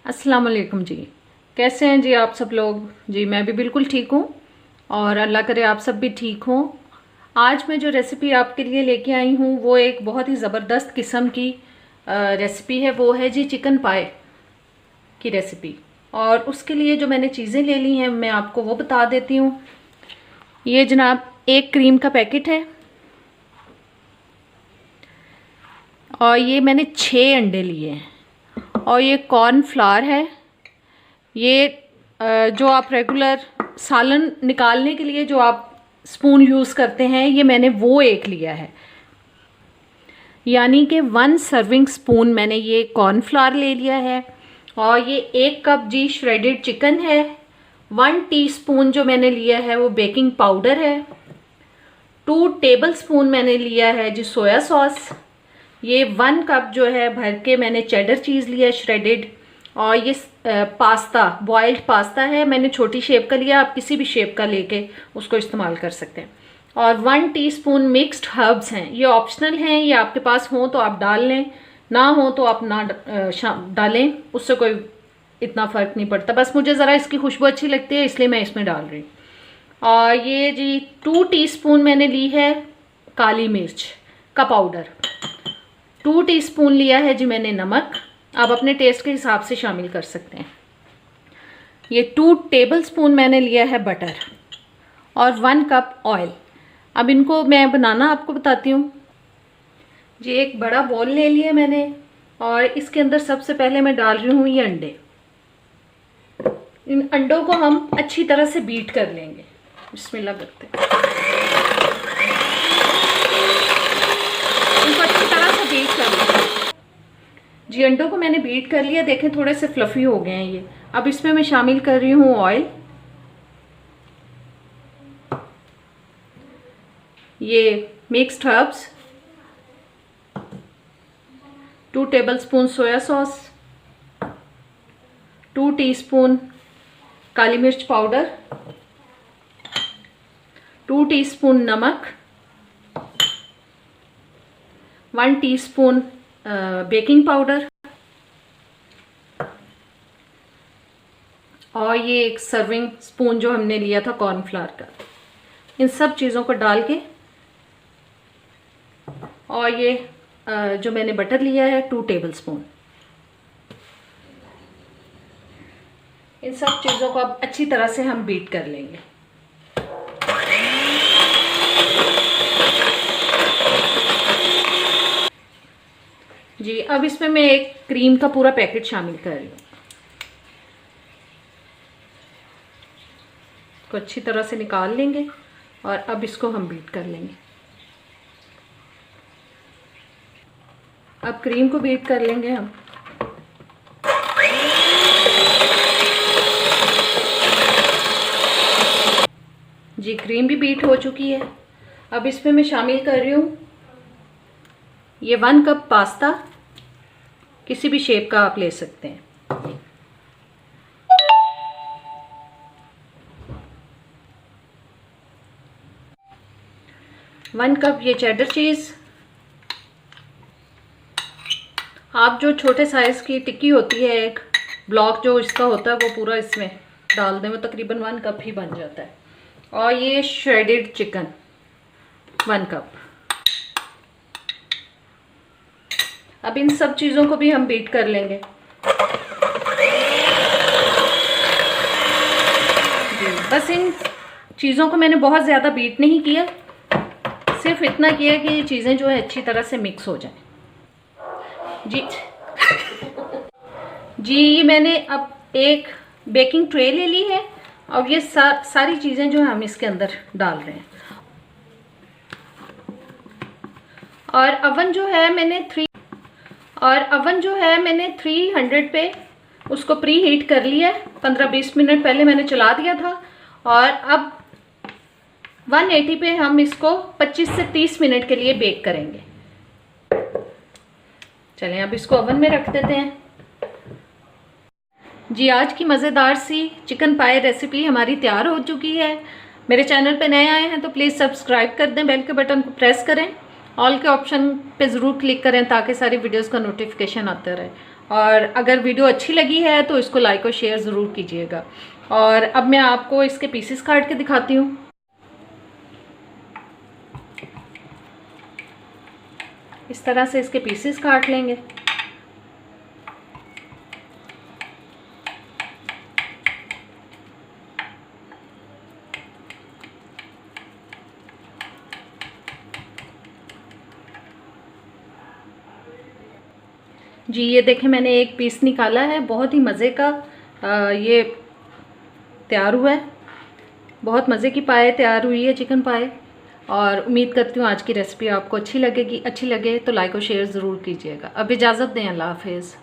अस्सलाम वालेकुम जी। कैसे हैं जी आप सब लोग? जी मैं भी बिल्कुल ठीक हूँ और अल्लाह करे आप सब भी ठीक हों। आज मैं जो रेसिपी आपके लिए लेके आई हूँ वो एक बहुत ही ज़बरदस्त किस्म की रेसिपी है। वो है जी चिकन पाए की रेसिपी। और उसके लिए जो मैंने चीज़ें ले ली हैं मैं आपको वो बता देती हूँ। ये जनाब एक क्रीम का पैकेट है और ये मैंने 6 अंडे लिए हैं और ये कॉर्नफ्लावर है। ये जो आप रेगुलर सालन निकालने के लिए जो आप स्पून यूज़ करते हैं, ये मैंने वो एक लिया है, यानी कि 1 सर्विंग स्पून मैंने ये कॉर्नफ्लावर ले लिया है। और ये 1 कप जी श्रेडेड चिकन है। 1 टीस्पून जो मैंने लिया है वो बेकिंग पाउडर है। 2 टेबल स्पून मैंने लिया है जी सोया सॉस। ये 1 कप जो है भर के मैंने चेडर चीज़ लिया है श्रेडेड। और ये पास्ता, बॉइल्ड पास्ता है, मैंने छोटी शेप का लिया, आप किसी भी शेप का लेके उसको इस्तेमाल कर सकते हैं। और 1 टीस्पून मिक्स्ड हर्ब्स हैं, ये ऑप्शनल हैं, ये आपके पास हो तो आप डाल लें, ना हो तो आप ना डालें, उससे कोई इतना फ़र्क नहीं पड़ता। बस मुझे ज़रा इसकी खुशबू अच्छी लगती है इसलिए मैं इसमें डाल रही हूँ। और ये जी 2 टीस्पून मैंने ली है काली मिर्च का पाउडर। 2 टीस्पून लिया है जी मैंने नमक, आप अपने टेस्ट के हिसाब से शामिल कर सकते हैं। ये 2 टेबल स्पून मैंने लिया है बटर और 1 कप ऑयल। अब इनको मैं बनाना आपको बताती हूँ जी। एक बड़ा बॉल ले लिया मैंने और इसके अंदर सबसे पहले मैं डाल रही हूँ ये अंडे। इन अंडों को हम अच्छी तरह से बीट कर लेंगे। बिस्मिल्लाह करते हैं, इनको अच्छी तरह से बीट कर लेंगे जी। अंडों को मैंने बीट कर लिया, देखें थोड़े से फ्लफी हो गए हैं ये। अब इसमें मैं शामिल कर रही हूँ ऑयल। ये mixed herbs, 2 tablespoon soya sauce, 2 teaspoon काली मिर्च पाउडर, 2 टीस्पून नमक, 1 टीस्पून बेकिंग पाउडर और ये 1 सर्विंग स्पून जो हमने लिया था कॉर्नफ्लावर का। इन सब चीज़ों को डाल के, और ये जो मैंने बटर लिया है 2 टेबलस्पून, इन सब चीज़ों को अब अच्छी तरह से हम बीट कर लेंगे। जी अब इसमें मैं एक क्रीम का पूरा पैकेट शामिल कर रही हूँ। को अच्छी तरह से निकाल लेंगे और अब इसको हम बीट कर लेंगे। अब क्रीम को बीट कर लेंगे हम। जी क्रीम भी बीट हो चुकी है। अब इसमें मैं शामिल कर रही हूँ ये 1 कप पास्ता, किसी भी शेप का आप ले सकते हैं। वन कप ये चेडर चीज़। आप जो छोटे साइज़ की टिक्की होती है, एक ब्लॉक जो इसका होता है, वो पूरा इसमें डाल दें, वो तकरीबन 1 कप ही बन जाता है। और ये श्रेडेड चिकन 1 कप। अब इन सब चीज़ों को भी हम बीट कर लेंगे जी। बस इन चीज़ों को मैंने बहुत ज़्यादा बीट नहीं किया, सिर्फ इतना किया कि ये चीज़ें जो है अच्छी तरह से मिक्स हो जाएं जी। जी ये मैंने अब एक बेकिंग ट्रे ले ली है और ये सारी चीज़ें जो है हम इसके अंदर डाल रहे हैं। और अवन जो है मैंने 300 पे उसको प्री हीट कर लिया है। 15-20 मिनट पहले मैंने चला दिया था। और अब 180 पे हम इसको 25 से 30 मिनट के लिए बेक करेंगे। चलें अब इसको ओवन में रख देते हैं जी। आज की मज़ेदार सी चिकन पाए रेसिपी हमारी तैयार हो चुकी है। मेरे चैनल पे नए आए हैं तो प्लीज़ सब्सक्राइब कर दें, बेल के बटन को प्रेस करें, ऑल के ऑप्शन पे ज़रूर क्लिक करें ताकि सारी वीडियोस का नोटिफिकेशन आता रहे। और अगर वीडियो अच्छी लगी है तो इसको लाइक और शेयर ज़रूर कीजिएगा। और अब मैं आपको इसके पीसेस काट के दिखाती हूँ। इस तरह से इसके पीसेस काट लेंगे। जी ये देखें, मैंने एक पीस निकाला है, बहुत ही मज़े का ये तैयार हुआ है। बहुत मज़े की पाए तैयार हुई है, चिकन पाए। और उम्मीद करती हूँ आज की रेसिपी आपको अच्छी लगेगी। अच्छी लगे तो लाइक और शेयर ज़रूर कीजिएगा। अब इजाज़त दें, अल्लाह हाफिज़।